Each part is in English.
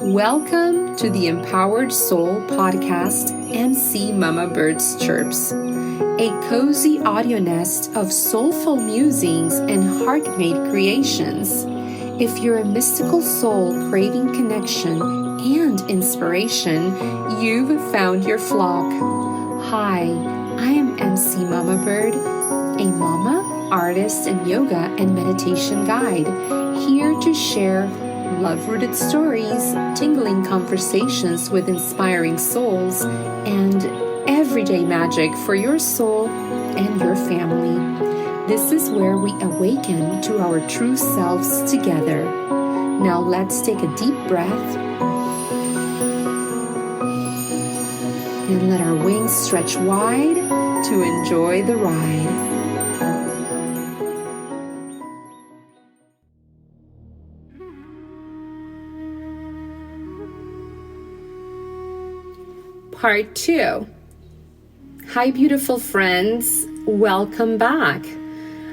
Welcome to the Empowered Soul podcast and See Mama Bird's Chirps, a cozy audio nest of soulful musings and heart-made creations. If you're a mystical soul craving connection and inspiration, you've found your flock. Hi, I am MC Mama Bird, a mama, artist, and yoga and meditation guide, here to share love-rooted stories, tingling conversations with inspiring souls, and everyday magic for your soul and your family. This is where we awaken to our true selves together. Now let's take a deep breath and let our wings stretch wide to enjoy the ride. Part 2. Hi, beautiful friends. Welcome back.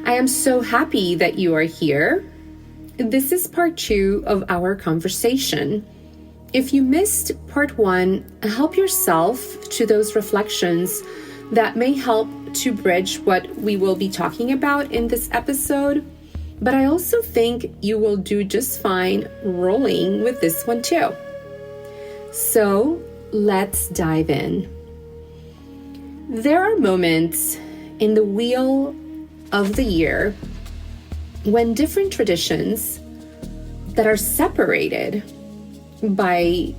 I am so happy that you are here. This is part 2 of our conversation. If you missed part 1, help yourself to those reflections that may help to bridge what we will be talking about in this episode. But I also think you will do just fine rolling with this one too. So, let's dive in. There are moments in the wheel of the year when different traditions that are separated by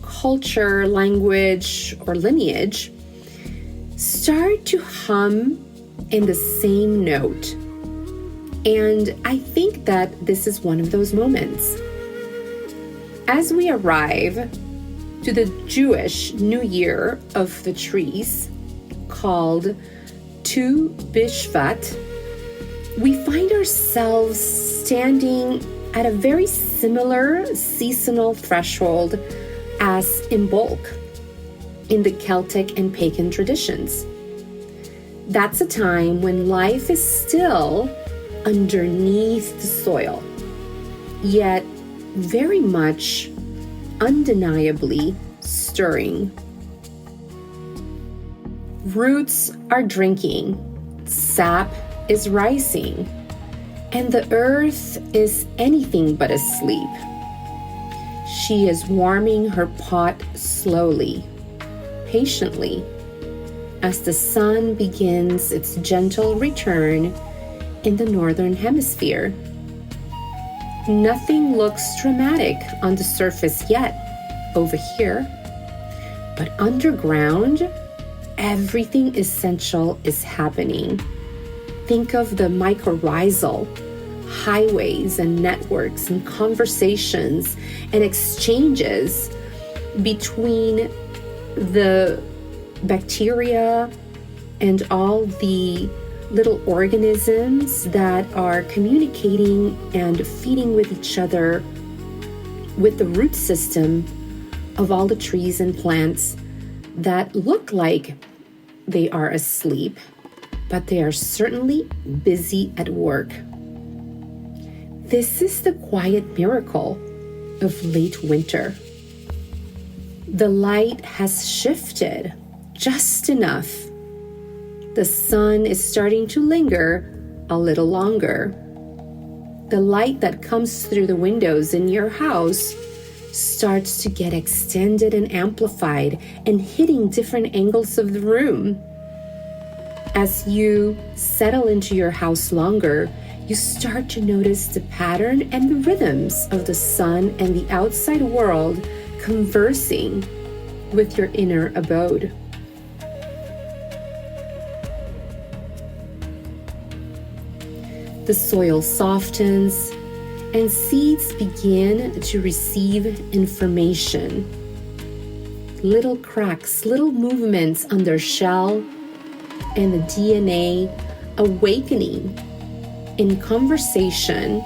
culture, language, or lineage start to hum in the same note. And I think that this is one of those moments. As we arrive to the Jewish New Year of the trees, called Tu BiShvat, we find ourselves standing at a very similar seasonal threshold as Imbolc in the Celtic and pagan traditions. That's a time when life is still underneath the soil, yet very much undeniably stirring. Roots are drinking, sap is rising, and the earth is anything but asleep. She is warming her pot slowly, patiently, as the sun begins its gentle return in the northern hemisphere. Nothing looks dramatic on the surface yet over here, but underground, everything essential is happening. Think of the mycorrhizal highways and networks and conversations and exchanges between the bacteria and all the little organisms that are communicating and feeding with each other with the root system of all the trees and plants that look like they are asleep, but they are certainly busy at work. This is the quiet miracle of late winter. The light has shifted just enough. The sun is starting to linger a little longer. The light that comes through the windows in your house starts to get extended and amplified and hitting different angles of the room. As you settle into your house longer, you start to notice the pattern and the rhythms of the sun and the outside world conversing with your inner abode. The soil softens and seeds begin to receive information. Little cracks, little movements on their shell, and the DNA awakening in conversation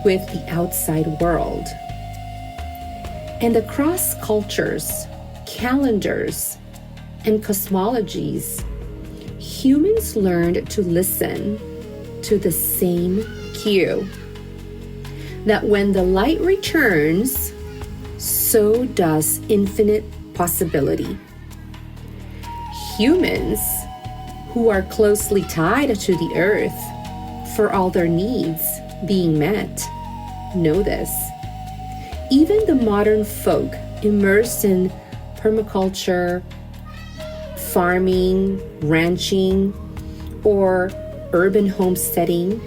with the outside world. And across cultures, calendars, and cosmologies, humans learned to listen to the same cue, that when the light returns, so does infinite possibility. Humans, who are closely tied to the earth for all their needs being met, know this. Even the modern folk immersed in permaculture, farming, ranching, or urban homesteading,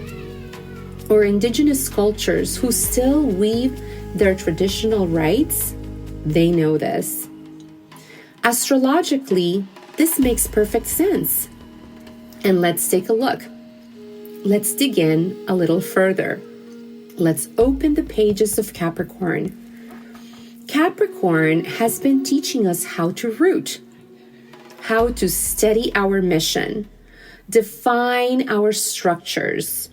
or indigenous cultures who still weave their traditional rites, they know this. Astrologically, this makes perfect sense. And let's take a look. Let's dig in a little further. Let's open the pages of Capricorn. Capricorn has been teaching us how to root, how to steady our mission, define our structures,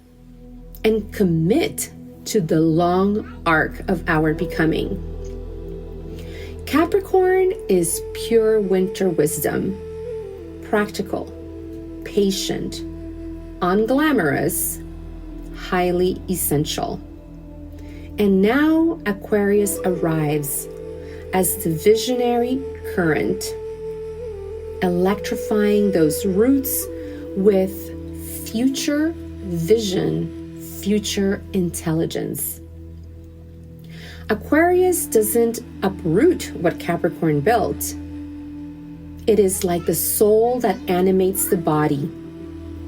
and commit to the long arc of our becoming. Capricorn is pure winter wisdom, practical, patient, unglamorous, highly essential. And now Aquarius arrives as the visionary current, electrifying those roots with future vision, future intelligence. Aquarius doesn't uproot what Capricorn built. It is like the soul that animates the body,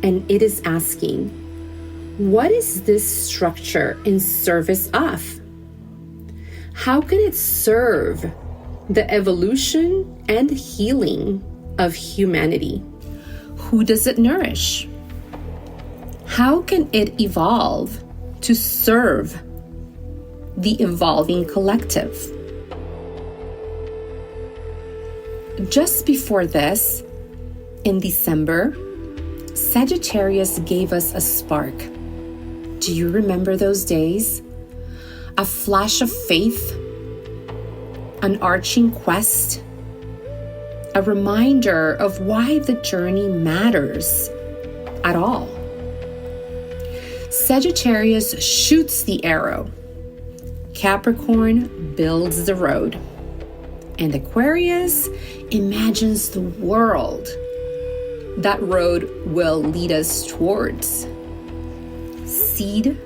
and it is asking, what is this structure in service of? How can it serve the evolution and healing of humanity? Who does it nourish? How can it evolve to serve the evolving collective? Just before this, in December, Sagittarius gave us a spark. Do you remember those days? A flash of faith, an arching quest, a reminder of why the journey matters at all. Sagittarius shoots the arrow. Capricorn builds the road. And Aquarius imagines the world that road will lead us towards. Seed,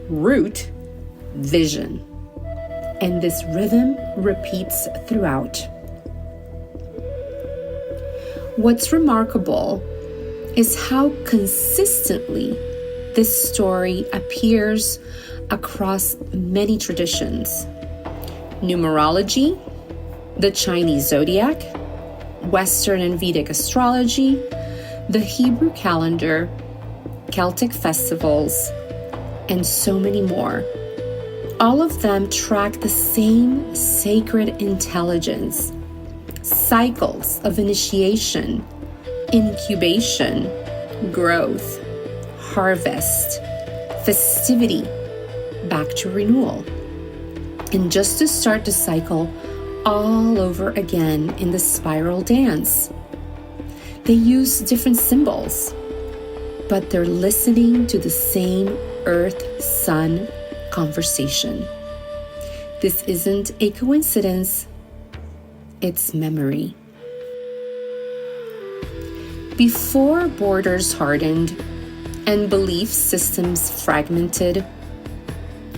root, vision. And this rhythm repeats throughout. What's remarkable is how consistently this story appears across many traditions. Numerology, the Chinese zodiac, Western and Vedic astrology, the Hebrew calendar, Celtic festivals, and so many more. All of them track the same sacred intelligence, cycles of initiation, incubation, growth, harvest, festivity, back to renewal. And just to start the cycle all over again in the spiral dance. They use different symbols, but they're listening to the same Earth-Sun conversation. This isn't a coincidence, it's memory. Before borders hardened and belief systems fragmented,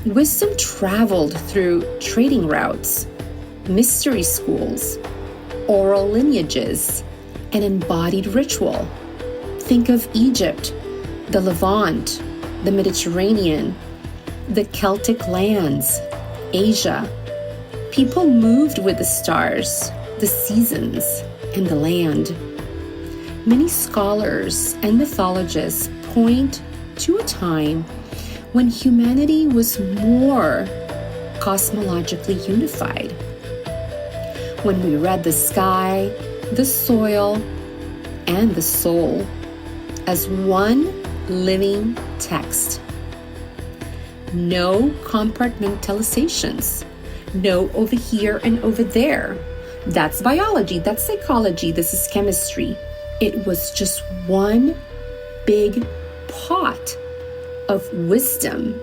wisdom traveled through trading routes, mystery schools, oral lineages, and embodied ritual. Think of Egypt, the Levant, the Mediterranean, the Celtic lands, Asia. People moved with the stars, the seasons, and the land. Many scholars and mythologists point to a time when humanity was more cosmologically unified. When we read the sky, the soil, and the soul as one living text. No compartmentalizations. No over here and over there. That's biology, that's psychology, this is chemistry. It was just one big pot of wisdom,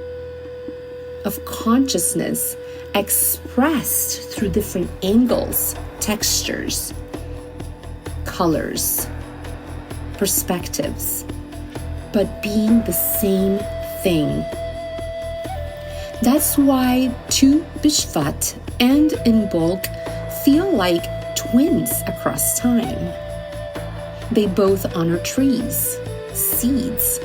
of consciousness, expressed through different angles, textures, colors, perspectives, but being the same thing. That's why two BiShvat and Imbolc feel like twins across time. They both honor trees, seeds,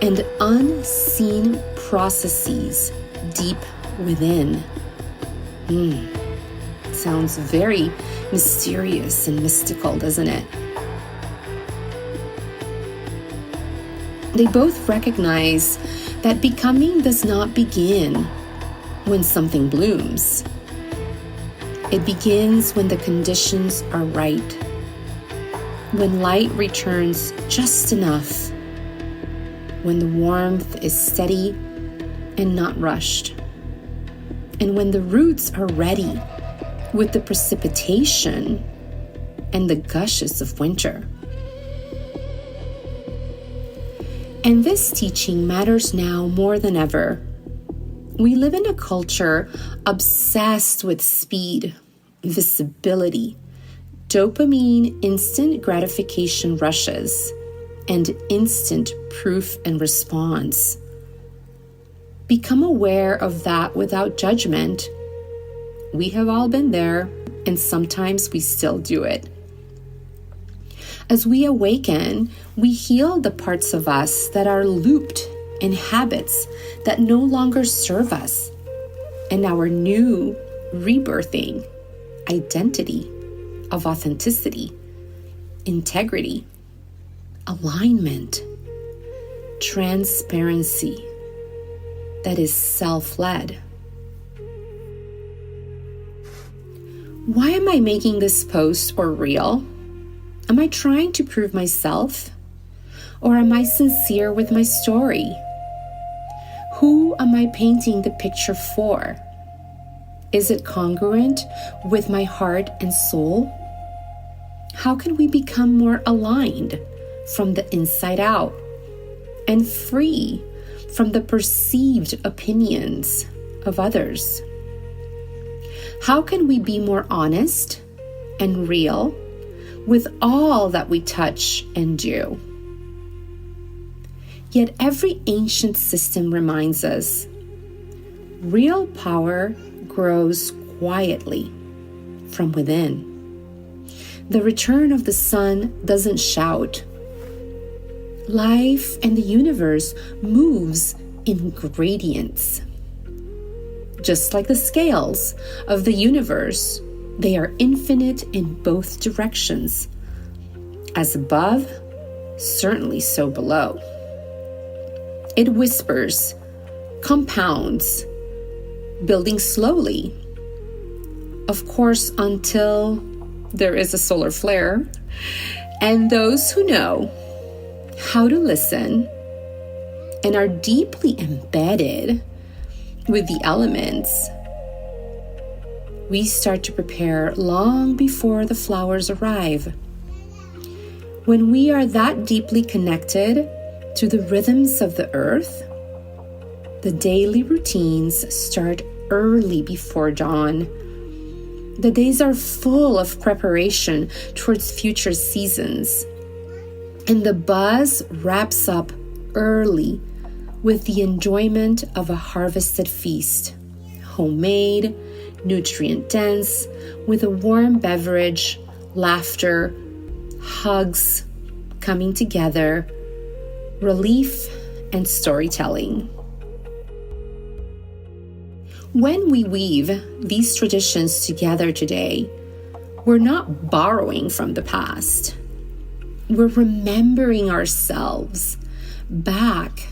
and unseen processes deep within. Sounds very mysterious and mystical, doesn't it? They both recognize that becoming does not begin when something blooms. It begins when the conditions are right, when light returns just enough, when the warmth is steady and not rushed, and when the roots are ready with the precipitation and the gushes of winter. And this teaching matters now more than ever. We live in a culture obsessed with speed, visibility, dopamine instant gratification rushes, and instant proof and response. Become aware of that without judgment. We have all been there, and sometimes we still do it. As we awaken, we heal the parts of us that are looped in habits that no longer serve us, and our new rebirthing identity of authenticity, integrity, alignment, transparency that is self-led. Why am I making this post or reel? Am I trying to prove myself? Or am I sincere with my story? Who am I painting the picture for? Is it congruent with my heart and soul? How can we become more aligned from the inside out and free from the perceived opinions of others? How can we be more honest and real with all that we touch and do? Yet every ancient system reminds us, real power grows quietly from within. The return of the sun doesn't shout. Life and the universe moves in gradients. Just like the scales of the universe, they are infinite in both directions. As above, certainly so below. It whispers, compounds, building slowly. Of course, until there is a solar flare. And those who know how to listen and are deeply embedded with the elements, we start to prepare long before the flowers arrive. When we are that deeply connected to the rhythms of the earth, the daily routines start early before dawn. The days are full of preparation towards future seasons, and the buzz wraps up early with the enjoyment of a harvested feast, homemade, nutrient-dense, with a warm beverage, laughter, hugs, coming together, relief, and storytelling. When we weave these traditions together today, we're not borrowing from the past. We're remembering ourselves back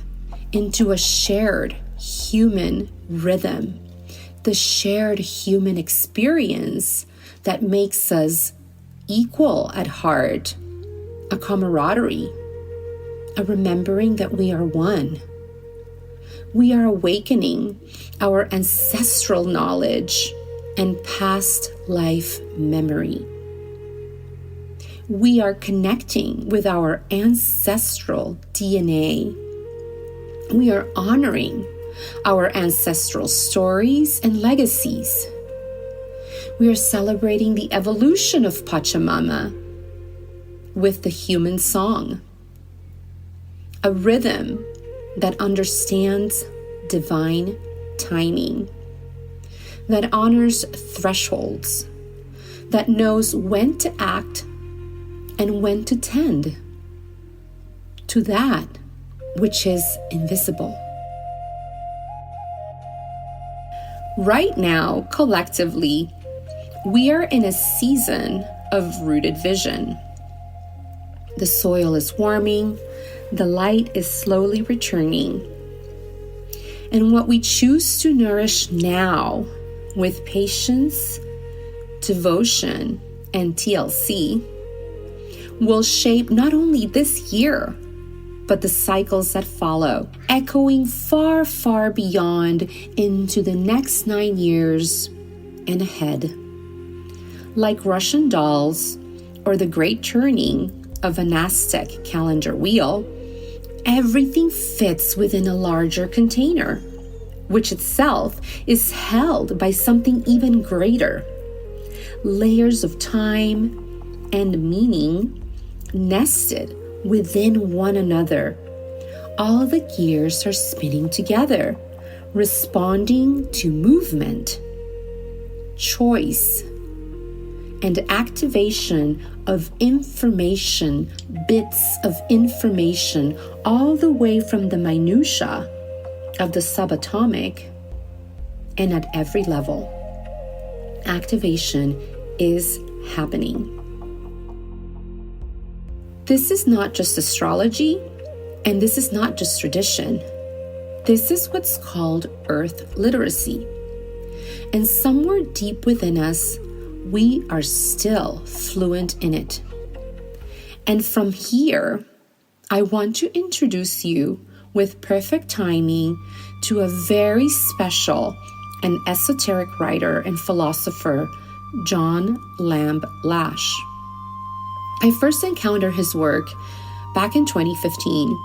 into a shared human rhythm, the shared human experience that makes us equal at heart, a camaraderie, a remembering that we are one. We are awakening our ancestral knowledge and past life memory. We are connecting with our ancestral DNA. We are honoring our ancestral stories and legacies. We are celebrating the evolution of Pachamama with the human song, a rhythm that understands divine timing, that honors thresholds, that knows when to act and when to tend to that which is invisible. Right now, collectively, we are in a season of rooted vision. The soil is warming, the light is slowly returning. And what we choose to nourish now with patience, devotion, and TLC will shape not only this year, but the cycles that follow, echoing far, far beyond into the next 9 years and ahead. Like Russian dolls or the great turning of an Aztec calendar wheel, everything fits within a larger container, which itself is held by something even greater. Layers of time and meaning nested within one another. All the gears are spinning together, responding to movement, choice, and activation of information, bits of information, all the way from the minutia of the subatomic and at every level. Activation is happening. This is not just astrology, and this is not just tradition. This is what's called earth literacy. And somewhere deep within us, we are still fluent in it. And from here, I want to introduce you with perfect timing to a very special and esoteric writer and philosopher, John Lamb Lash. I first encountered his work back in 2015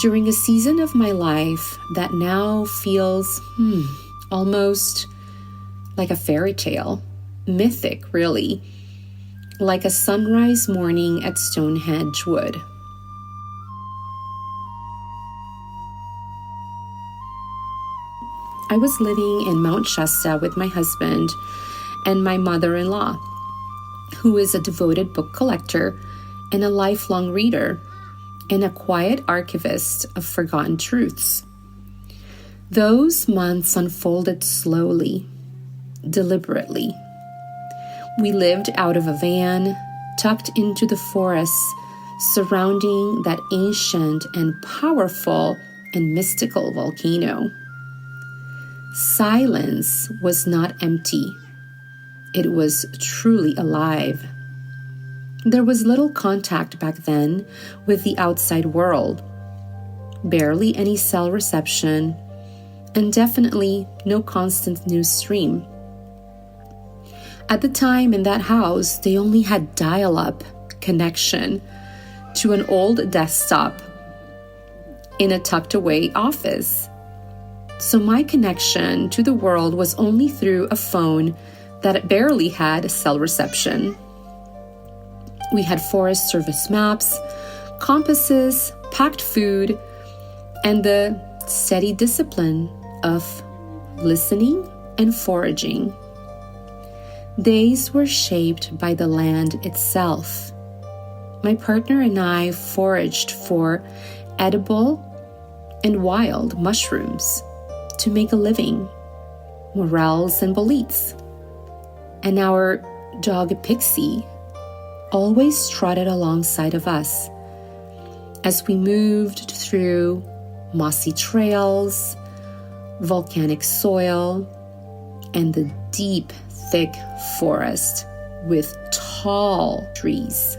during a season of my life that now feels almost like a fairy tale, mythic really, like a sunrise morning at Stonehenge Wood. I was living in Mount Shasta with my husband and my mother-in-law, who is a devoted book collector and a lifelong reader and a quiet archivist of forgotten truths. Those months unfolded slowly, deliberately. We lived out of a van, tucked into the forests surrounding that ancient and powerful and mystical volcano. Silence was not empty. It was truly alive. There was little contact back then with the outside world, barely any cell reception, and definitely no constant news stream. At the time in that house, they only had dial-up connection to an old desktop in a tucked-away office. So my connection to the world was only through a phone that barely had cell reception. We had Forest Service maps, compasses, packed food, and the steady discipline of listening and foraging. Days were shaped by the land itself. My partner and I foraged for edible and wild mushrooms to make a living, morels and boletes. And our dog Pixie always trotted alongside of us as we moved through mossy trails, volcanic soil, and the deep, thick forest with tall trees.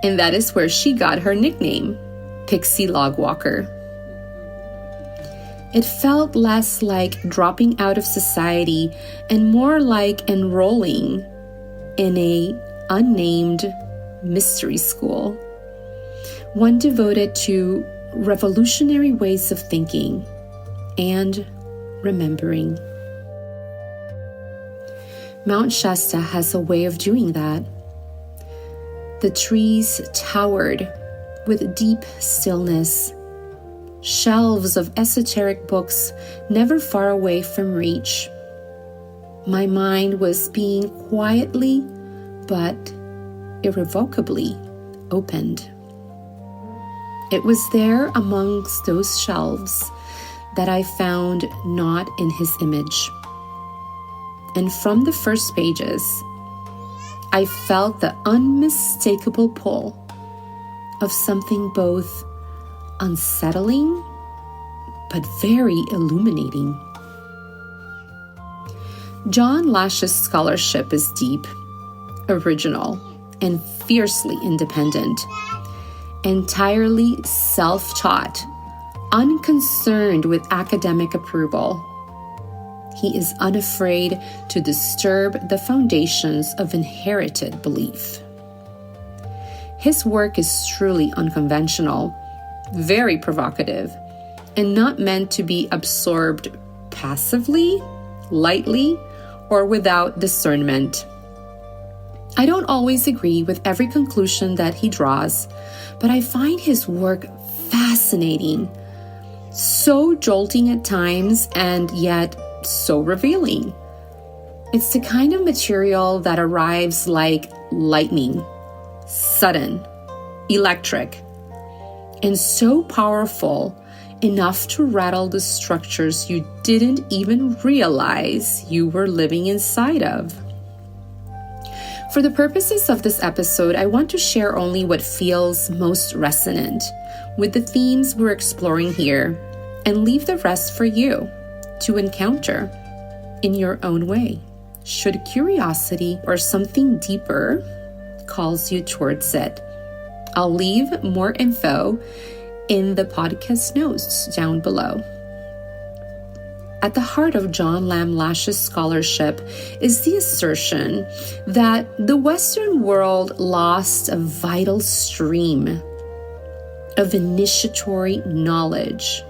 And that is where she got her nickname, Pixie Logwalker. It felt less like dropping out of society and more like enrolling in a unnamed mystery school, one devoted to revolutionary ways of thinking and remembering. Mount Shasta has a way of doing that. The trees towered with deep stillness, shelves of esoteric books never far away from reach. My mind was being quietly but irrevocably opened. It was there amongst those shelves that I found Not in His Image. And from the first pages, I felt the unmistakable pull of something both unsettling but very illuminating. John Lash's scholarship is deep, original, and fiercely independent, entirely self-taught, unconcerned with academic approval. He is unafraid to disturb the foundations of inherited belief. His work is truly unconventional, very provocative, and not meant to be absorbed passively, lightly, or without discernment. I don't always agree with every conclusion that he draws, but I find his work fascinating, so jolting at times and yet so revealing. It's the kind of material that arrives like lightning, sudden, electric, and so powerful enough to rattle the structures you didn't even realize you were living inside of. For the purposes of this episode, I want to share only what feels most resonant with the themes we're exploring here and leave the rest for you to encounter in your own way, should curiosity or something deeper calls you towards it. I'll leave more info in the podcast notes down below. At the heart of John Lam Lash's scholarship is the assertion that the Western world lost a vital stream of initiatory knowledge,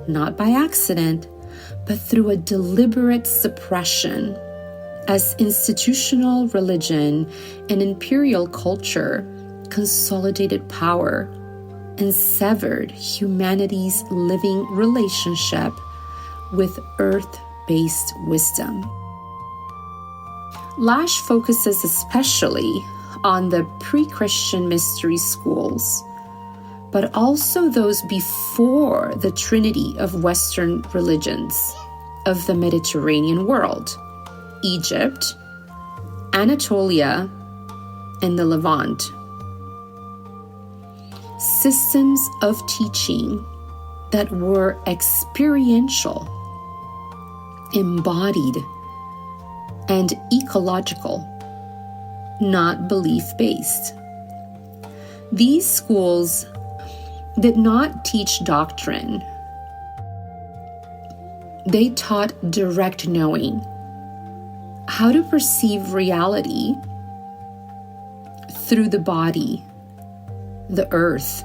not by accident, but through a deliberate suppression, as institutional religion and imperial culture consolidated power and severed humanity's living relationship with earth-based wisdom. Lash focuses especially on the pre-Christian mystery schools, but also those before the trinity of Western religions of the Mediterranean world: Egypt, Anatolia, and the Levant. Systems of teaching that were experiential, embodied, and ecological, not belief-based. These schools did not teach doctrine. They taught direct knowing, how to perceive reality through the body, the earth,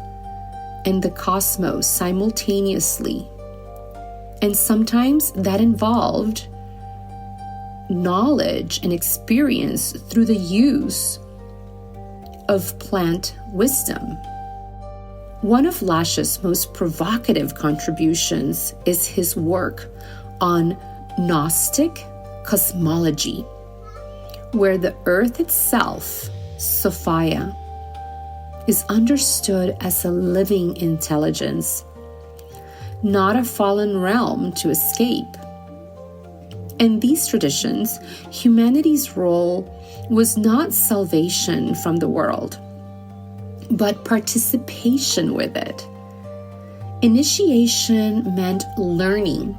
and the cosmos simultaneously. And sometimes that involved knowledge and experience through the use of plant wisdom. One of Lash's most provocative contributions is his work on Gnostic cosmology, where the earth itself, Sophia, is understood as a living intelligence, not a fallen realm to escape. In these traditions, humanity's role was not salvation from the world, but participation with it. Initiation meant learning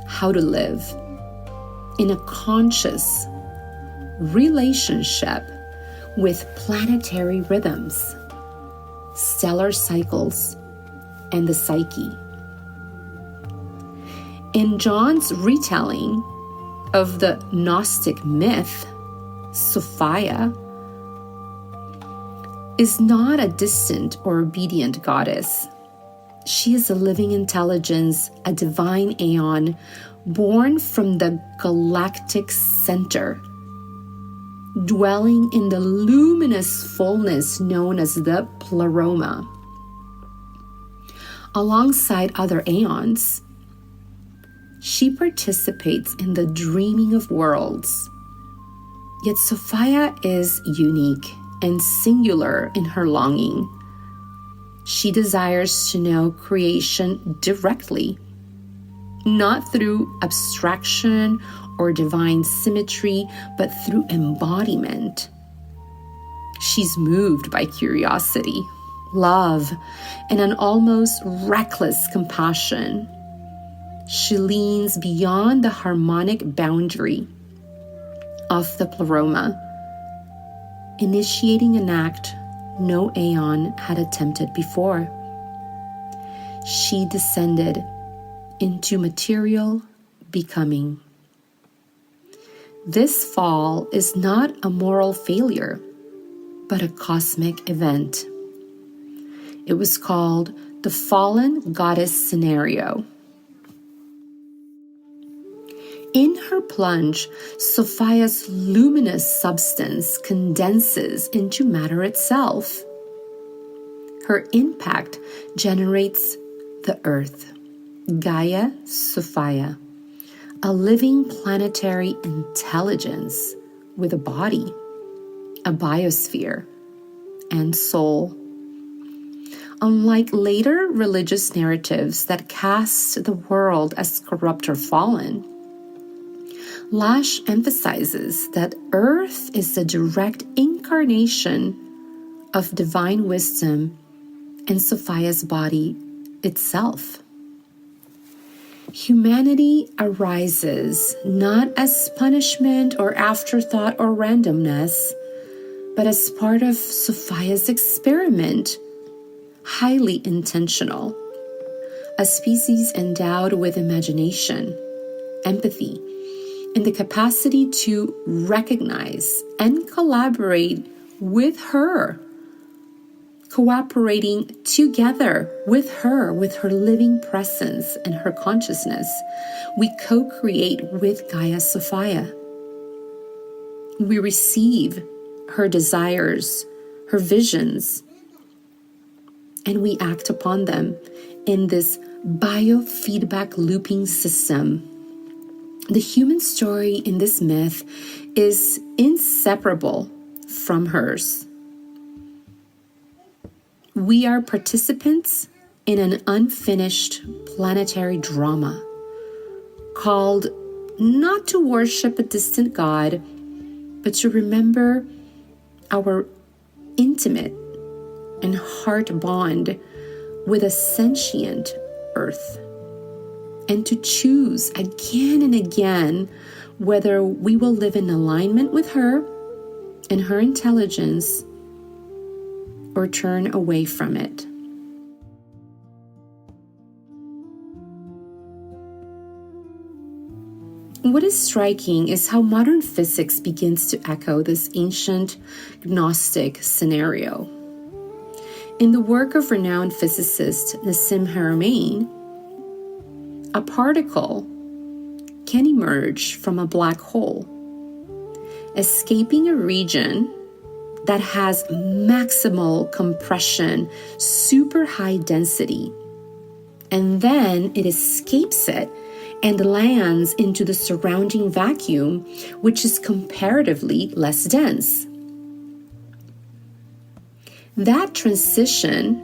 how to live in a conscious relationship with planetary rhythms, stellar cycles, and the psyche. In John's retelling of the Gnostic myth, Sophia is not a distant or obedient goddess, She is a living intelligence, a divine aeon, born from the galactic center, dwelling in the luminous fullness known as the pleroma. Alongside other aeons, she participates in the dreaming of worlds. Yet Sophia is unique and singular in her longing. She desires to know creation directly, not through abstraction or divine symmetry, but through embodiment. She's moved by curiosity, love, and an almost reckless compassion. She leans beyond the harmonic boundary of the pleroma, initiating an act no aeon had attempted before. She descended into material becoming. This fall is not a moral failure, but a cosmic event. It was called the Fallen Goddess Scenario. In her plunge, Sophia's luminous substance condenses into matter itself. Her impact generates the Earth, Gaia Sophia, a living planetary intelligence with a body, a biosphere, and soul. Unlike later religious narratives that cast the world as corrupt or fallen, Lash emphasizes that Earth is the direct incarnation of divine wisdom and Sophia's body itself. Humanity arises not as punishment or afterthought or randomness, but as part of Sophia's experiment, highly intentional. A species endowed with imagination, empathy, and the capacity to recognize and collaborate with her, cooperating together with her living presence and her consciousness. We co-create with Gaia Sophia. We receive her desires, her visions, and we act upon them in this biofeedback looping system. The human story in this myth is inseparable from hers. We are participants in an unfinished planetary drama called not to worship a distant god, but to remember our intimate and heart bond with a sentient Earth, and to choose again and again whether we will live in alignment with her and her intelligence or turn away from it. What is striking is how modern physics begins to echo this ancient Gnostic scenario. In the work of renowned physicist Nassim Haramein, a particle can emerge from a black hole, escaping a region that has maximal compression, super high density, and then it escapes it and lands into the surrounding vacuum, which is comparatively less dense. That transition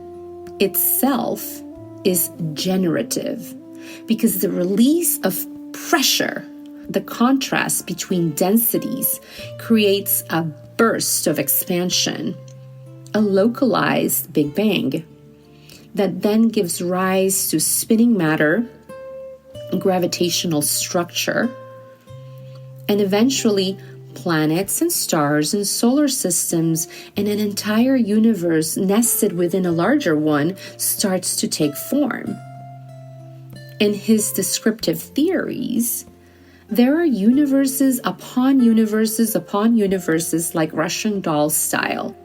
itself is generative, because the release of pressure, the contrast between densities, creates a burst of expansion, a localized Big Bang, that then gives rise to spinning matter, gravitational structure, and eventually planets and stars and solar systems and an entire universe nested within a larger one starts to take form. In his descriptive theories, there are universes upon universes upon universes, like Russian doll style.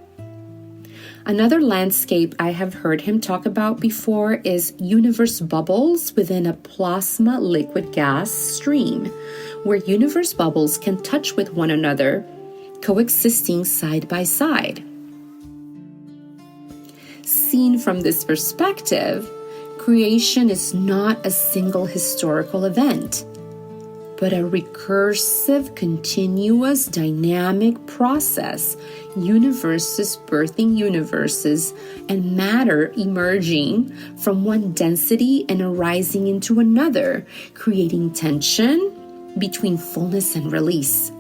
Another landscape I have heard him talk about before is universe bubbles within a plasma liquid gas stream, where universe bubbles can touch with one another, coexisting side by side. Seen from this perspective, creation is not a single historical event, but a recursive, continuous, dynamic process, universes birthing universes, and matter emerging from one density and arising into another, creating tension between fullness and release.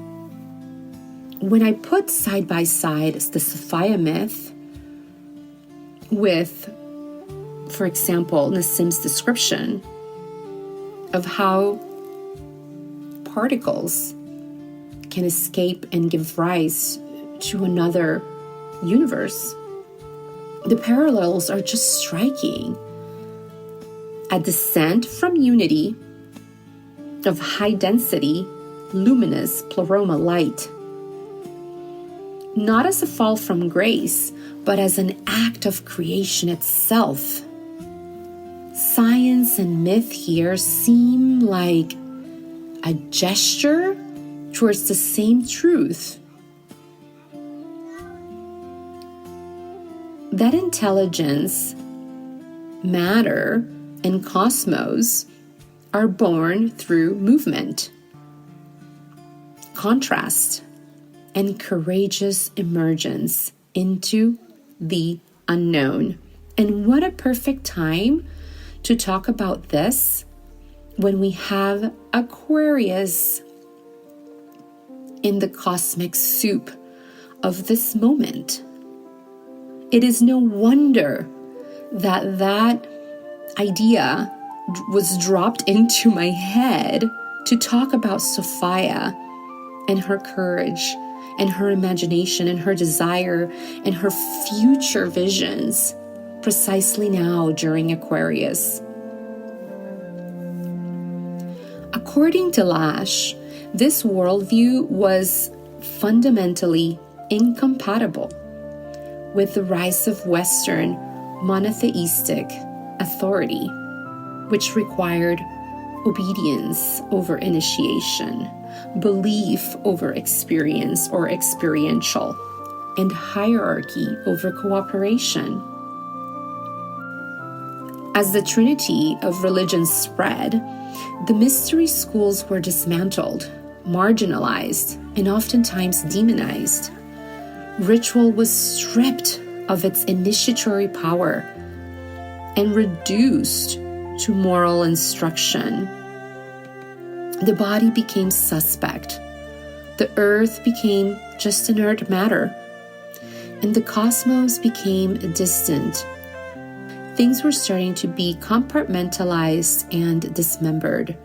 When I put side by side the Sophia myth with, for example, Nassim's description of how particles can escape and give rise to another universe, the parallels are just striking. A descent from unity of high density, luminous pleroma light, not as a fall from grace, but as an act of creation itself. Science and myth here seem like a gesture towards the same truth. That intelligence, matter, and cosmos are born through movement, contrast, and courageous emergence into the unknown. And what a perfect time to talk about this when we have Aquarius in the cosmic soup of this moment. It is no wonder that that idea was dropped into my head to talk about Sophia and her courage and her imagination and her desire and her future visions precisely now during Aquarius. According to Lash, this worldview was fundamentally incompatible with the rise of Western monotheistic authority, which required obedience over initiation, belief over experience or experiential, and hierarchy over cooperation. As the trinity of religions spread, the mystery schools were dismantled, marginalized, and oftentimes demonized. Ritual was stripped of its initiatory power and reduced to moral instruction. The body became suspect. The earth became just inert matter. And the cosmos became distant. Things were starting to be compartmentalized and dismembered.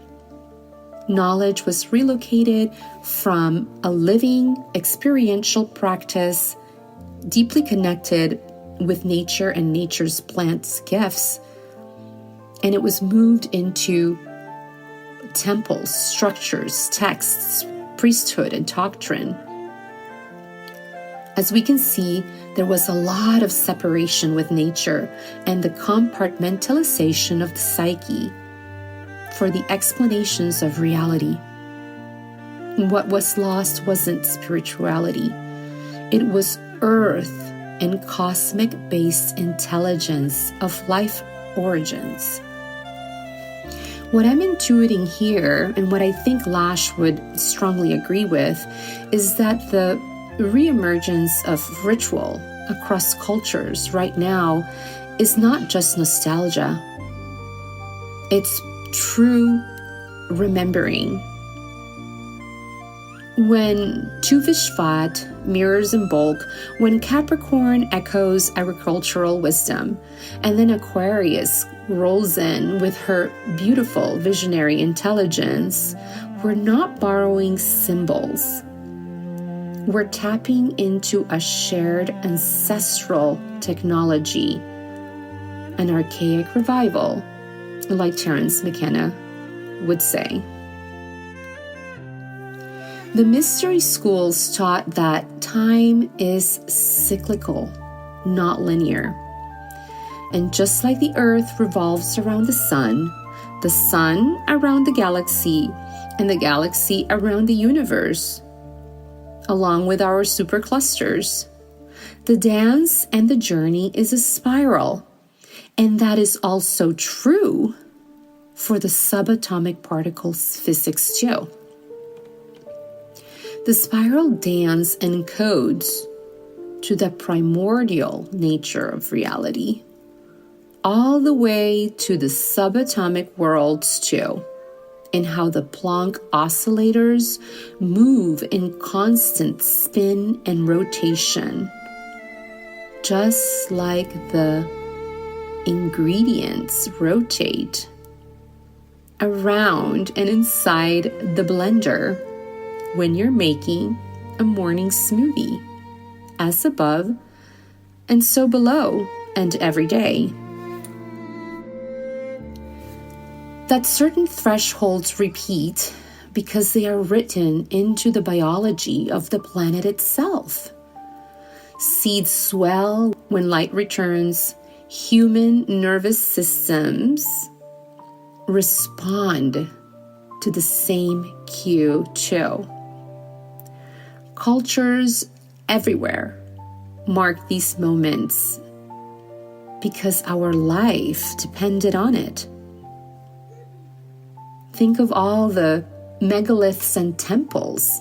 Knowledge was relocated from a living, experiential practice, deeply connected with nature and nature's plants' gifts, and it was moved into temples, structures, texts, priesthood, and doctrine. As we can see, there was a lot of separation with nature and the compartmentalization of the psyche for the explanations of reality. What was lost wasn't spirituality. It was earth and cosmic-based intelligence of life origins. What I'm intuiting here, and what I think Lash would strongly agree with, is that the reemergence of ritual across cultures right now is not just nostalgia. It's true remembering. When BiShvat mirrors Imbolc, when Capricorn echoes agricultural wisdom, and then Aquarius rolls in with her beautiful visionary intelligence, we're not borrowing symbols. We're tapping into a shared ancestral technology, an archaic revival, like Terence McKenna would say. The mystery schools taught that time is cyclical, not linear. And just like the Earth revolves around the sun around the galaxy, and the galaxy around the universe, along with our superclusters, the dance and the journey is a spiral. And that is also true for the subatomic particles physics too. The spiral dance encodes to the primordial nature of reality, all the way to the subatomic worlds too, and how the Planck oscillators move in constant spin and rotation, just like the ingredients rotate around and inside the blender when you're making a morning smoothie, as above and so below, and every day. That certain thresholds repeat because they are written into the biology of the planet itself. Seeds swell when light returns. Human nervous systems respond to the same cue too. Cultures everywhere mark these moments because our life depended on it. Think of all the megaliths and temples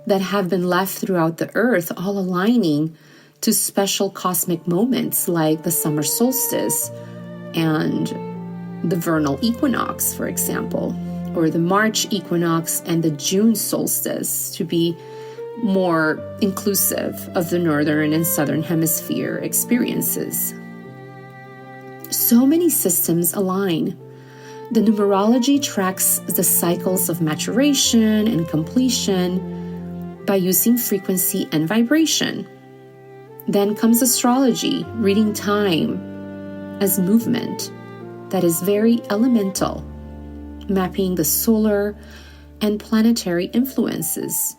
that have been left throughout the earth, all aligning to special cosmic moments like the summer solstice and the vernal equinox, for example, or the March equinox and the June solstice, to be more inclusive of the northern and southern hemisphere experiences. So many systems align. The numerology tracks the cycles of maturation and completion by using frequency and vibration. Then comes astrology, reading time as movement that is very elemental, mapping the solar and planetary influences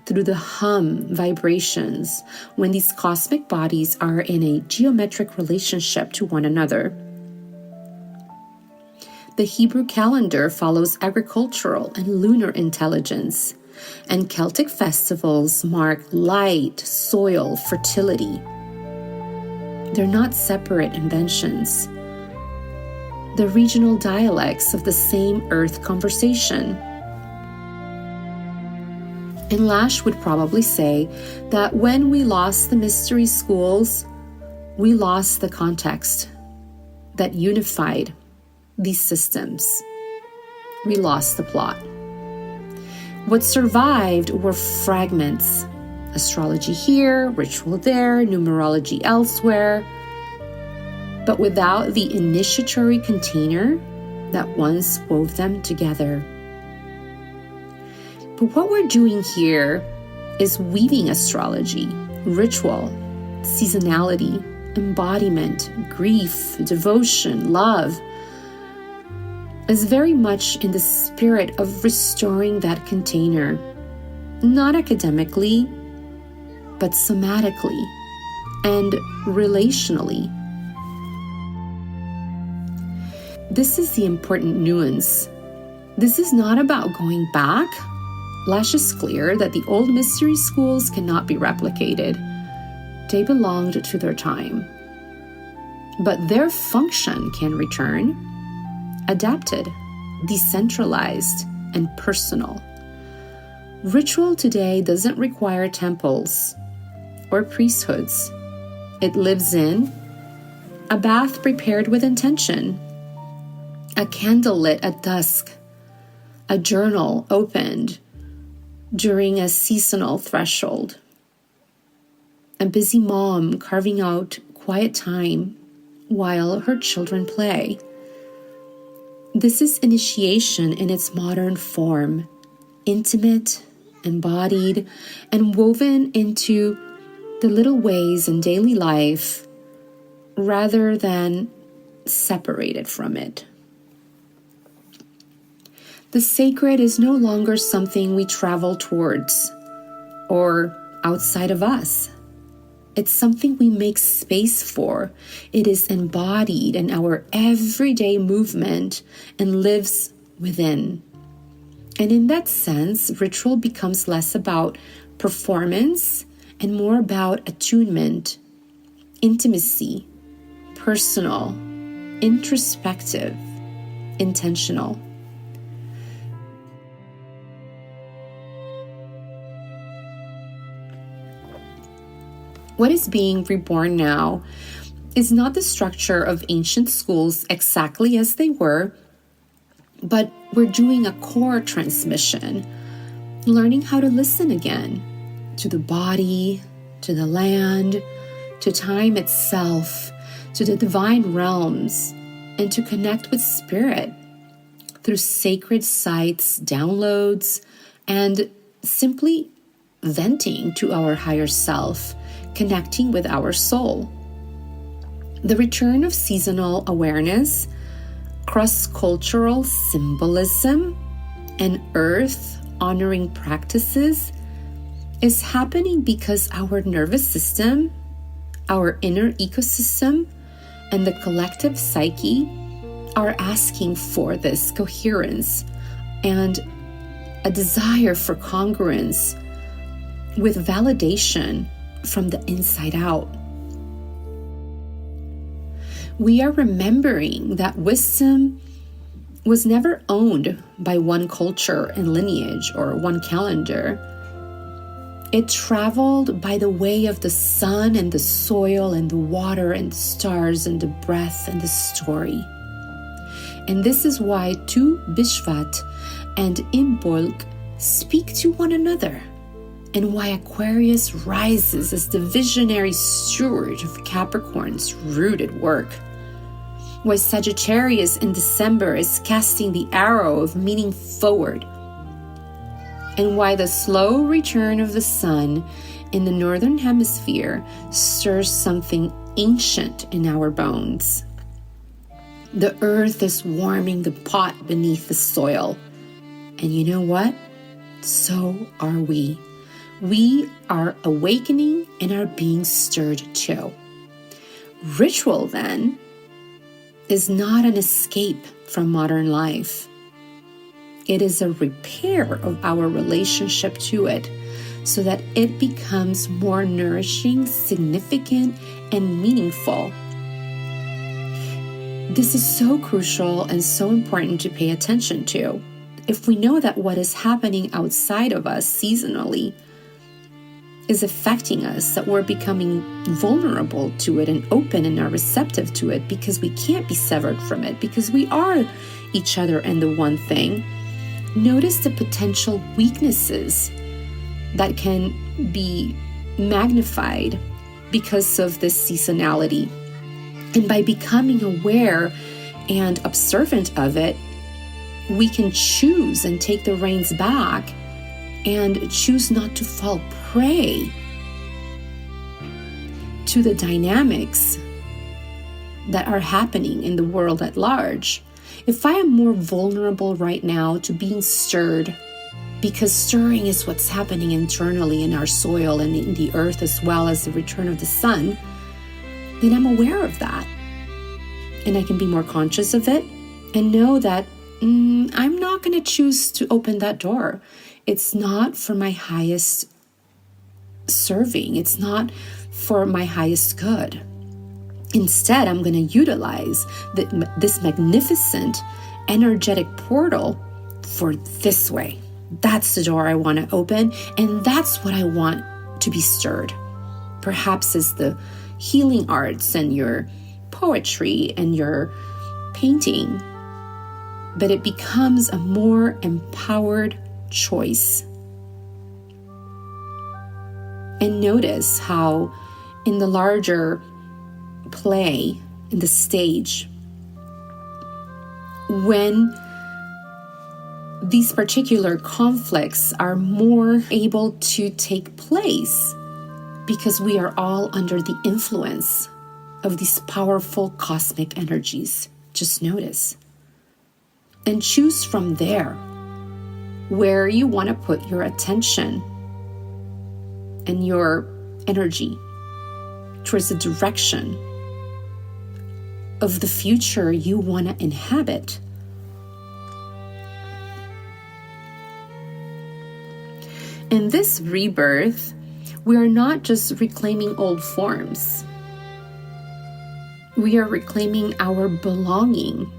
through the hum vibrations when these cosmic bodies are in a geometric relationship to one another. The Hebrew calendar follows agricultural and lunar intelligence, and Celtic festivals mark light, soil, fertility. They're not separate inventions. They're regional dialects of the same earth conversation. And Lash would probably say that when we lost the mystery schools, we lost the context that unified these systems. We lost the plot. What survived were fragments. Astrology here, ritual there, numerology elsewhere. But without the initiatory container that once wove them together. But what we're doing here is weaving astrology, ritual, seasonality, embodiment, grief, devotion, love, is very much in the spirit of restoring that container, not academically, but somatically and relationally. This is the important nuance. This is not about going back. Lash is clear that the old mystery schools cannot be replicated. They belonged to their time. But their function can return, adapted, decentralized, and personal. Ritual today doesn't require temples or priesthoods. It lives in a bath prepared with intention, a candle lit at dusk, a journal opened during a seasonal threshold, a busy mom carving out quiet time while her children play. This is initiation in its modern form, intimate, embodied, and woven into the little ways in daily life rather than separated from it. The sacred is no longer something we travel towards or outside of us. It's something we make space for. It is embodied in our everyday movement and lives within. And in that sense, ritual becomes less about performance and more about attunement, intimacy, personal, introspective, intentional. What is being reborn now is not the structure of ancient schools exactly as they were, but we're doing a core transmission, learning how to listen again to the body, to the land, to time itself, to the divine realms, and to connect with spirit through sacred sites, downloads, and simply venting to our higher self, connecting with our soul. The return of seasonal awareness, cross-cultural symbolism, and earth-honoring practices is happening because our nervous system, our inner ecosystem, and the collective psyche are asking for this coherence and a desire for congruence with validation from the inside out. We are remembering that wisdom was never owned by one culture and lineage or one calendar. It traveled by the way of the sun and the soil and the water and the stars and the breath and the story. And this is why two BiShvat and Imbolc speak to one another, and why Aquarius rises as the visionary steward of Capricorn's rooted work. Why Sagittarius in December is casting the arrow of meaning forward. And why the slow return of the sun in the northern hemisphere stirs something ancient in our bones. The earth is warming the pot beneath the soil. And you know what? So are we. We are awakening and are being stirred too. Ritual, then, is not an escape from modern life. It is a repair of our relationship to it so that it becomes more nourishing, significant, and meaningful. This is so crucial and so important to pay attention to. If we know that what is happening outside of us seasonally is affecting us, that we're becoming vulnerable to it and open and are receptive to it because we can't be severed from it, because we are each other and the one thing, notice the potential weaknesses that can be magnified because of this seasonality. And by becoming aware and observant of it, we can choose and take the reins back and choose not to fall prey to the dynamics that are happening in the world at large. If I am more vulnerable right now to being stirred, because stirring is what's happening internally in our soil and in the earth as well as the return of the sun, then I'm aware of that. And I can be more conscious of it and know that I'm not going to choose to open that door. It's not for my highest serving. It's not for my highest good. Instead, I'm going to utilize this magnificent energetic portal for this way. That's the door I want to open, and that's what I want to be stirred. Perhaps it's the healing arts and your poetry and your painting, but it becomes a more empowered choice. And notice how in the larger play, in the stage, when these particular conflicts are more able to take place because we are all under the influence of these powerful cosmic energies. Just notice. And choose from there where you want to put your attention and your energy. towards the direction of the future you want to inhabit. In this rebirth, we are not just reclaiming old forms. We are reclaiming our belonging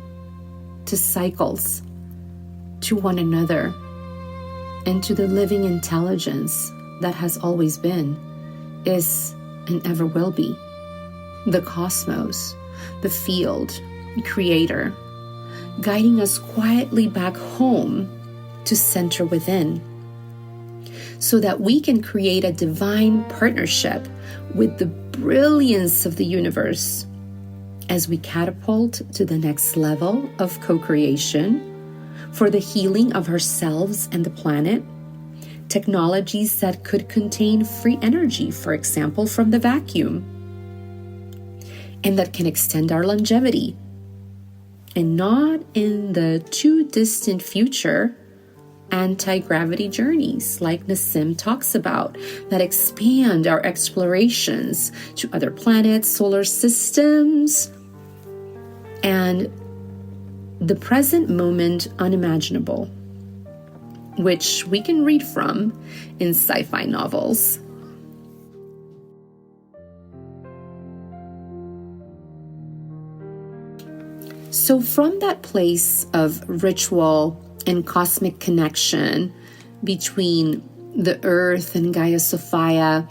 to cycles, to one another, and to the living intelligence that has always been, is, and ever will be. The cosmos, the field, the creator, guiding us quietly back home to center within, so that we can create a divine partnership with the brilliance of the universe as we catapult to the next level of co-creation for the healing of ourselves and the planet. Technologies that could contain free energy, for example, from the vacuum, and that can extend our longevity. And not in the too distant future, anti-gravity journeys like Nassim talks about that expand our explorations to other planets, solar systems, and the present moment unimaginable, which we can read from in sci-fi novels. So from that place of ritual and cosmic connection between the earth and Gaia Sophia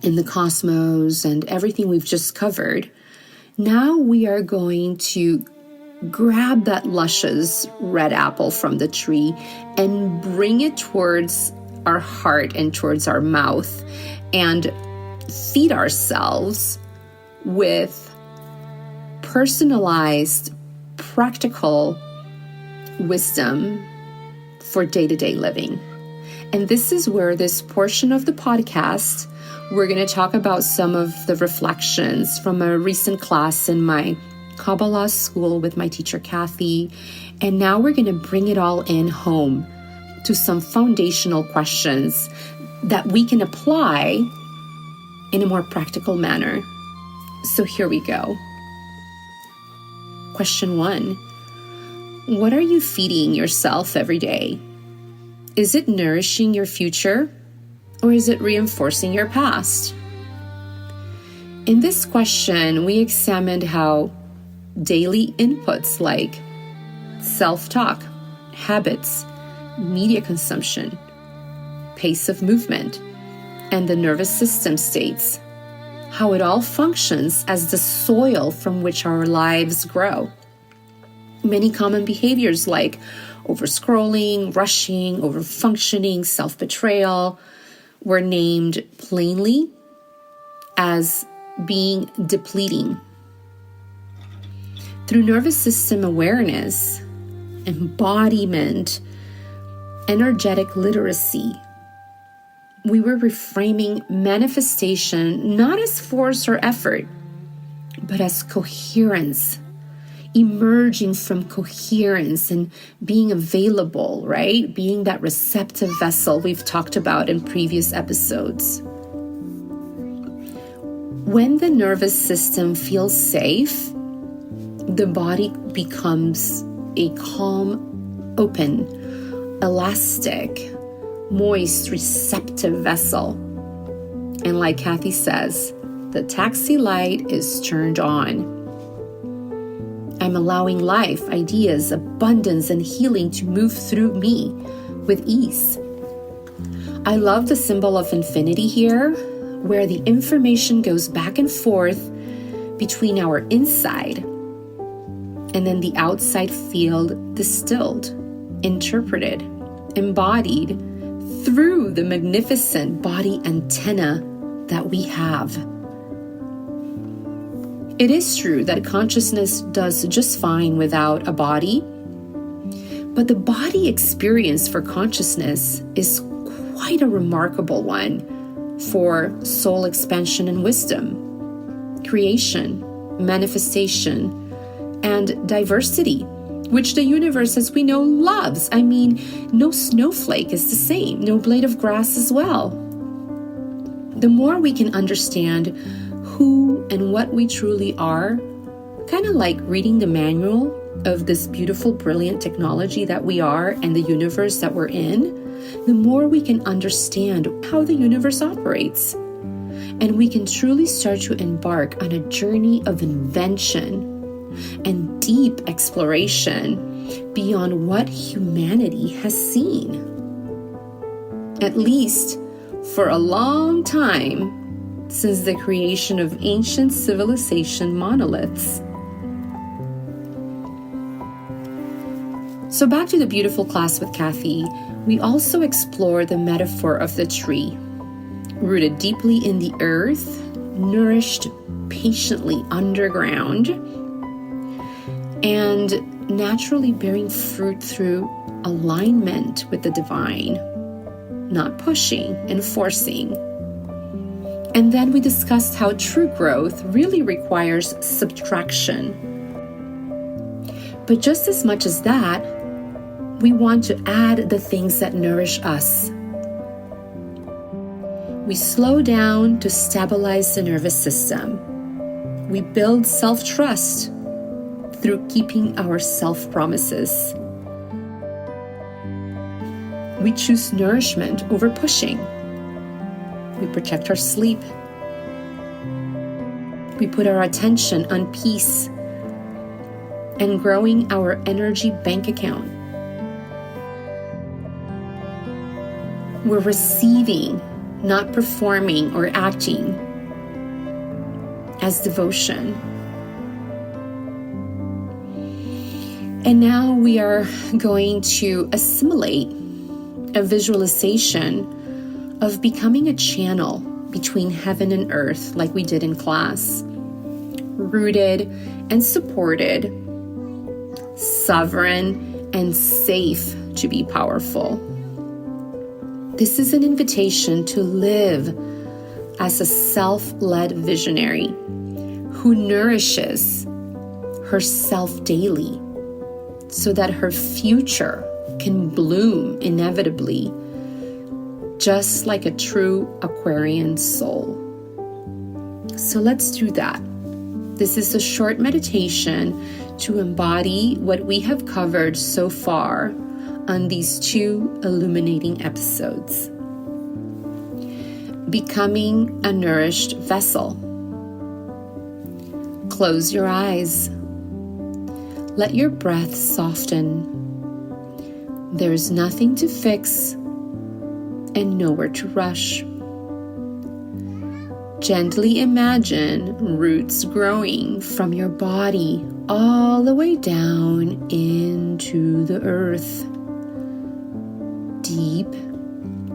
and the cosmos and everything we've just covered, now we are going to grab that luscious red apple from the tree and bring it towards our heart and towards our mouth and feed ourselves with personalized, practical wisdom for day-to-day living. And this is where this portion of the podcast, we're going to talk about some of the reflections from a recent class in my Kabbalah school with my teacher, Kathy. And now we're going to bring it all in home to some foundational questions that we can apply in a more practical manner. So here we go. Question 1. What are you feeding yourself every day? Is it nourishing your future, or is it reinforcing your past? In this question, we examined how daily inputs like self-talk, habits, media consumption, pace of movement, and the nervous system states, how it all functions as the soil from which our lives grow. Many common behaviors like overscrolling, rushing, overfunctioning, self-betrayal were named plainly as being depleting. Through nervous system awareness, embodiment, energetic literacy, we were reframing manifestation not as force or effort, but as coherence, emerging from coherence and being available, right? Being that receptive vessel we've talked about in previous episodes. When the nervous system feels safe, the body becomes a calm, open, elastic, moist, receptive vessel. And like Kathy says, the taxi light is turned on. I'm allowing life, ideas, abundance, and healing to move through me with ease. I love the symbol of infinity here, where the information goes back and forth between our inside and then the outside field, distilled, interpreted, embodied through the magnificent body antenna that we have. It is true that consciousness does just fine without a body, but the body experience for consciousness is quite a remarkable one for soul expansion and wisdom, creation, manifestation, and diversity, which the universe, as we know, loves. I mean, no snowflake is the same, no blade of grass as well. The more we can understand who and what we truly are, kind of like reading the manual of this beautiful, brilliant technology that we are and the universe that we're in, the more we can understand how the universe operates. And we can truly start to embark on a journey of invention and deep exploration beyond what humanity has seen. At least for a long time since the creation of ancient civilization monoliths. So back to the beautiful class with Kathy, we also explore the metaphor of the tree, rooted deeply in the earth, nourished patiently underground, and naturally bearing fruit through alignment with the divine, not pushing and forcing. And then we discussed how true growth really requires subtraction. But just as much as that, we want to add the things that nourish us. We slow down to stabilize the nervous system. We build self-trust through keeping our self-promises. We choose nourishment over pushing. We protect our sleep. We put our attention on peace and growing our energy bank account. We're receiving, not performing or acting, as devotion. And now we are going to assimilate a visualization of becoming a channel between heaven and earth, like we did in class, rooted and supported, sovereign and safe to be powerful. This is an invitation to live as a self-led visionary who nourishes herself daily so that her future can bloom inevitably, just like a true Aquarian soul. So let's do that. This is a short meditation to embody what we have covered so far on these 2 illuminating episodes. Becoming a nourished vessel. Close your eyes. Let your breath soften. There's nothing to fix and nowhere to rush. Gently imagine roots growing from your body all the way down into the earth. Deep,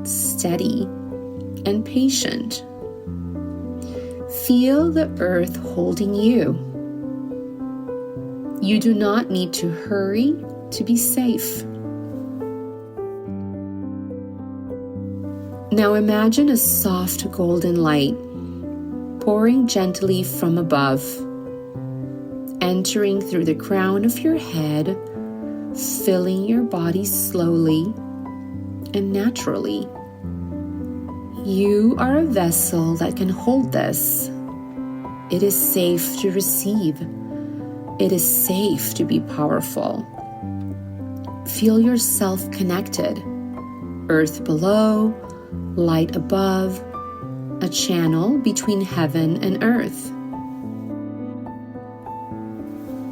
steady, and patient. Feel the earth holding you. You do not need to hurry to be safe. Now imagine a soft golden light pouring gently from above, entering through the crown of your head, filling your body slowly and naturally. You are a vessel that can hold this. It is safe to receive. It is safe to be powerful. Feel yourself connected. Earth below, light above, a channel between heaven and earth.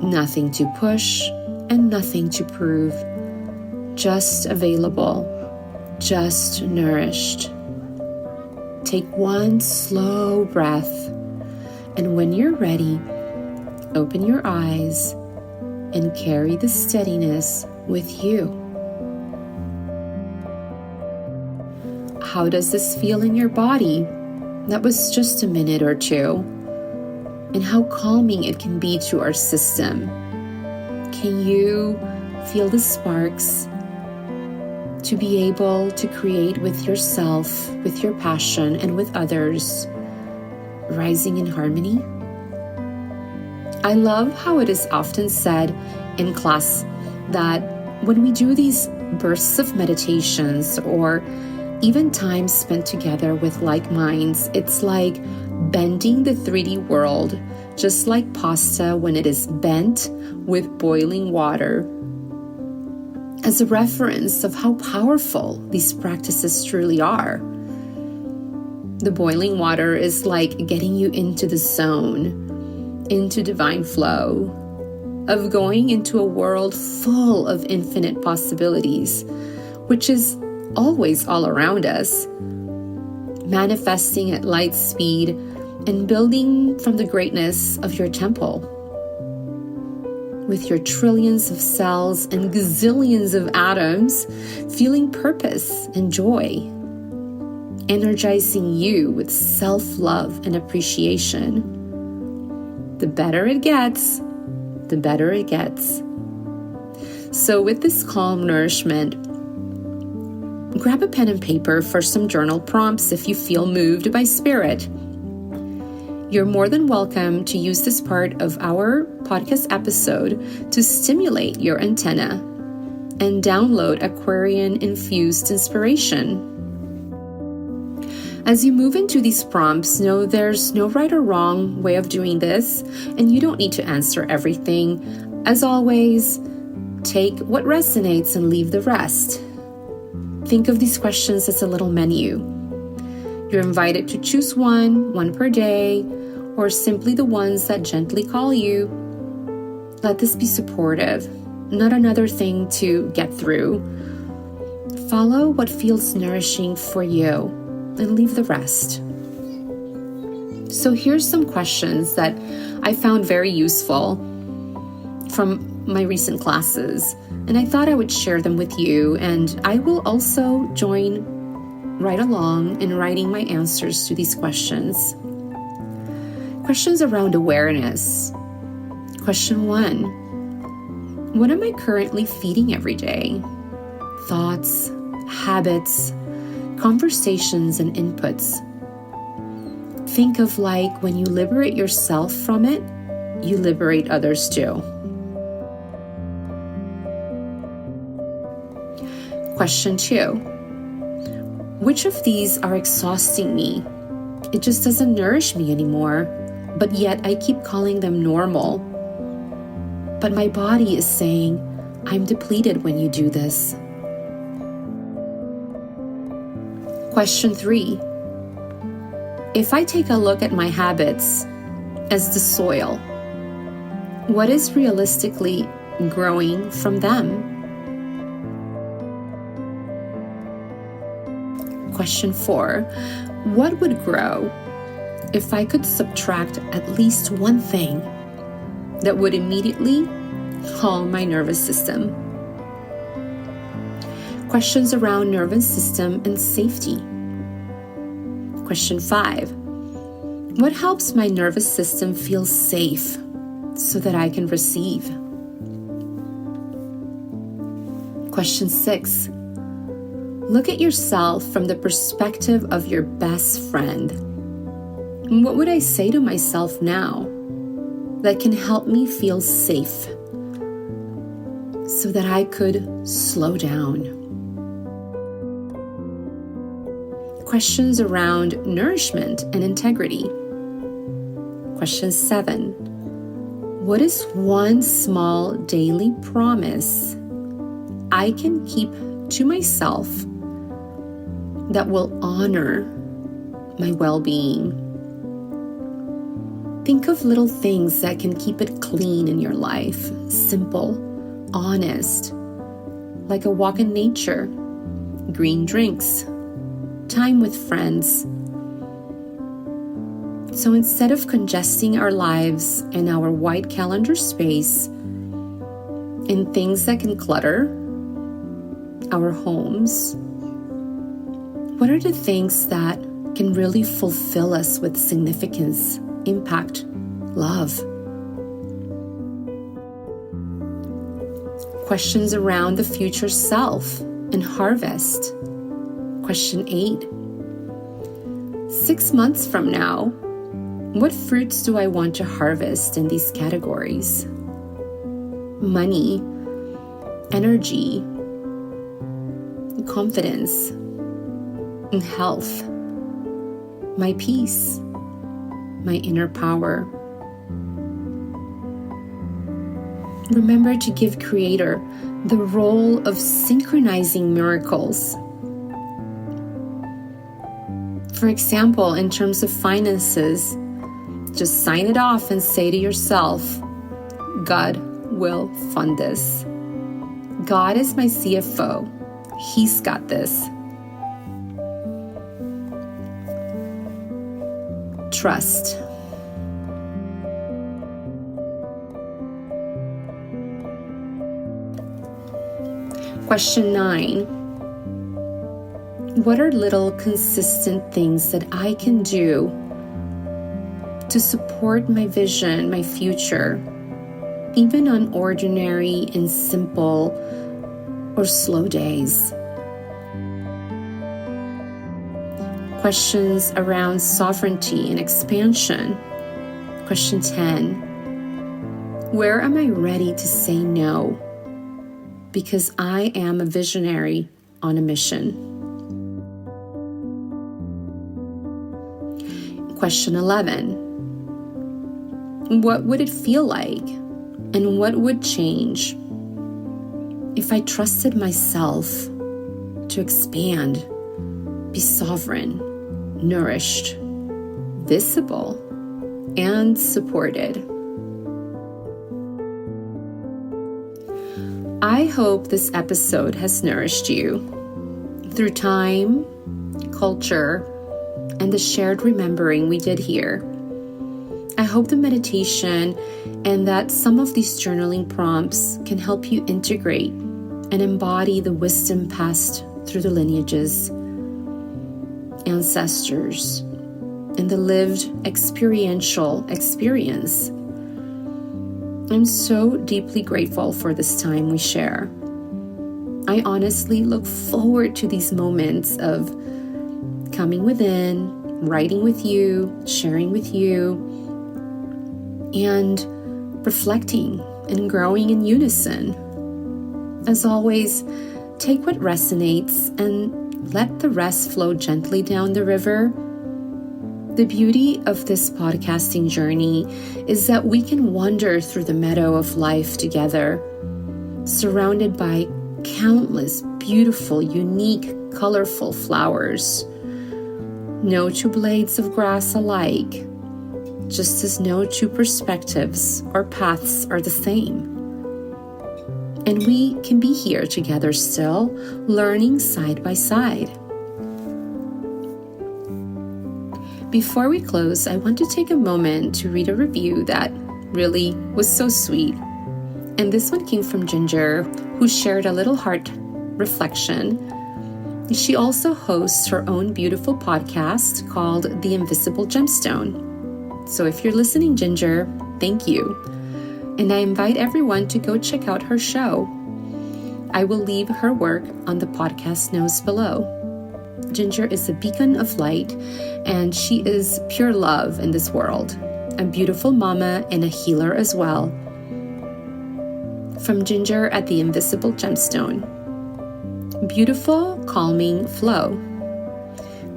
Nothing to push and nothing to prove. Just available. Just nourished. Take one slow breath, and when you're ready, open your eyes and carry the steadiness with you. How does this feel in your body? That was just a minute or 2. And how calming it can be to our system. Can you feel the sparks to be able to create with yourself, with your passion, and with others, rising in harmony? I love how it is often said in class that when we do these bursts of meditations or even time spent together with like minds, it's like bending the 3D world, just like pasta when it is bent with boiling water, as a reference of how powerful these practices truly are. The boiling water is like getting you into the zone, into divine flow, of going into a world full of infinite possibilities, which is always all around us, manifesting at light speed and building from the greatness of your temple. With your trillions of cells and gazillions of atoms, feeling purpose and joy, energizing you with self-love and appreciation. The better it gets, the better it gets. So with this calm nourishment, grab a pen and paper for some journal prompts if you feel moved by spirit. You're more than welcome to use this part of our podcast episode to stimulate your antenna and download Aquarian-infused inspiration. As you move into these prompts, know there's no right or wrong way of doing this, and you don't need to answer everything. As always, take what resonates and leave the rest. Think of these questions as a little menu. You're invited to choose one per day, or simply the ones that gently call you. Let this be supportive, not another thing to get through. Follow what feels nourishing for you and leave the rest. So here's some questions that I found very useful from my recent classes, and I thought I would share them with you, and I will also join right along in writing my answers to these questions. Questions around awareness. Question 1. What am I currently feeding every day? Thoughts, habits, conversations, and inputs. Think of like when you liberate yourself from it, you liberate others too. Question 2. Which of these are exhausting me? It just doesn't nourish me anymore, but yet I keep calling them normal. But my body is saying, I'm depleted when you do this. Question 3. If I take a look at my habits as the soil, what is realistically growing from them? Question 4. What would grow if I could subtract at least one thing that would immediately calm my nervous system? Questions around nervous system and safety. Question 5. What helps my nervous system feel safe so that I can receive? Question 6. Look at yourself from the perspective of your best friend. What would I say to myself now that can help me feel safe so that I could slow down? Questions around nourishment and integrity. Question 7. What is one small daily promise I can keep to myself that will honor my well-being? Think of little things that can keep it clean in your life, simple, honest, like a walk in nature, green drinks, time with friends. So instead of congesting our lives and our white calendar space in things that can clutter our homes, what are the things that can really fulfill us with significance, impact, love? Questions around the future self and harvest. Question 8. 6 months from now, what fruits do I want to harvest in these categories? Money, energy, confidence, and health, my peace, my inner power. Remember to give Creator the role of synchronizing miracles. For example, in terms of finances, just sign it off and say to yourself, God will fund this. God is my CFO. He's got this. Trust. Question 9. What are little consistent things that I can do to support my vision, my future, even on ordinary and simple or slow days? Questions around sovereignty and expansion. Question 10. Where am I ready to say no? Because I am a visionary on a mission. Question 11. What would it feel like and what would change if I trusted myself to expand, be sovereign, nourished, visible, and supported? I hope this episode has nourished you through time, culture, and the shared remembering we did here. I hope the meditation and that some of these journaling prompts can help you integrate and embody the wisdom passed through the lineages, ancestors, and the lived experiential experience. I'm so deeply grateful for this time we share. I honestly look forward to these moments of coming within, writing with you, sharing with you, and reflecting and growing in unison. As always, take what resonates and let the rest flow gently down the river. The beauty of this podcasting journey is that we can wander through the meadow of life together, surrounded by countless beautiful, unique, colorful flowers. No two blades of grass alike, just as no two perspectives or paths are the same. And we can be here together still, learning side by side. Before we close, I want to take a moment to read a review that really was so sweet. And this one came from Ginger, who shared a little heart reflection. She also hosts her own beautiful podcast called The Invisible Gemstone. So if you're listening, Ginger, thank you. And I invite everyone to go check out her show. I will leave her work on the podcast notes below. Ginger is a beacon of light, and she is pure love in this world, a beautiful mama and a healer as well. From Ginger at The Invisible Gemstone. Beautiful, calming flow.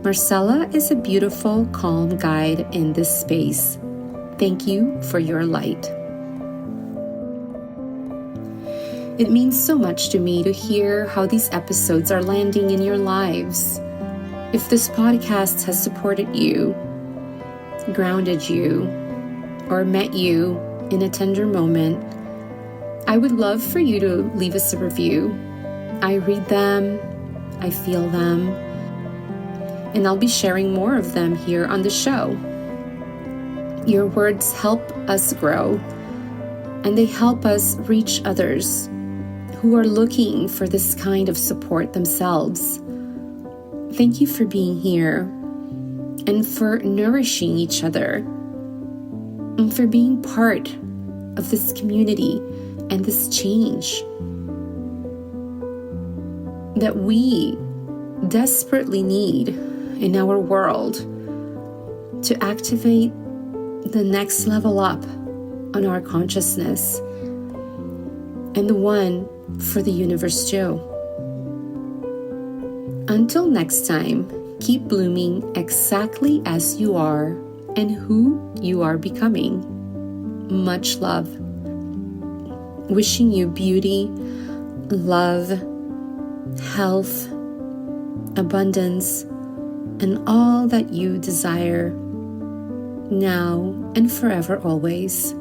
Marcella is a beautiful, calm guide in this space. Thank you for your light. It means so much to me to hear how these episodes are landing in your lives. If this podcast has supported you, grounded you, or met you in a tender moment, I would love for you to leave us a review. I read them, I feel them, and I'll be sharing more of them here on the show. Your words help us grow, and they help us reach others who are looking for this kind of support themselves. Thank you for being here and for nourishing each other and for being part of this community and this change that we desperately need in our world to activate the next level up on our consciousness and the one for the universe too. Until next time, keep blooming exactly as you are and who you are becoming. Much love. Wishing you beauty, love, health, abundance, and all that you desire now and forever always.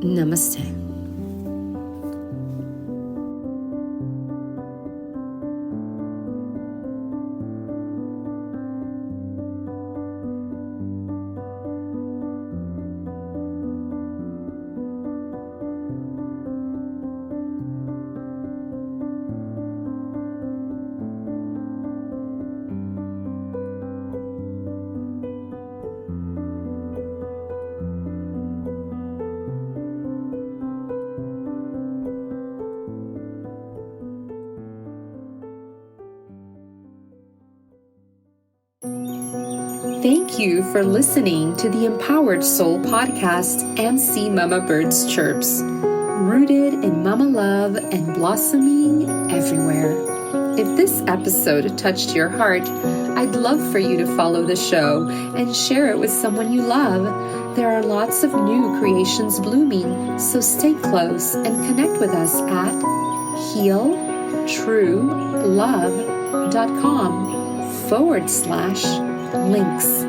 Namaste. Thank you for listening to the Empowered Soul podcast, MC Mama Bird's Chirps, rooted in mama love and blossoming everywhere. If this episode touched your heart, I'd love for you to follow the show and share it with someone you love. There are lots of new creations blooming, so stay close and connect with us at healtruelove.com/links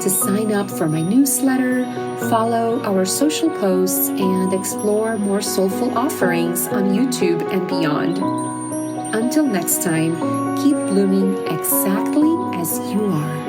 to sign up for my newsletter, follow our social posts, and explore more soulful offerings on YouTube and beyond. Until next time, keep blooming exactly as you are.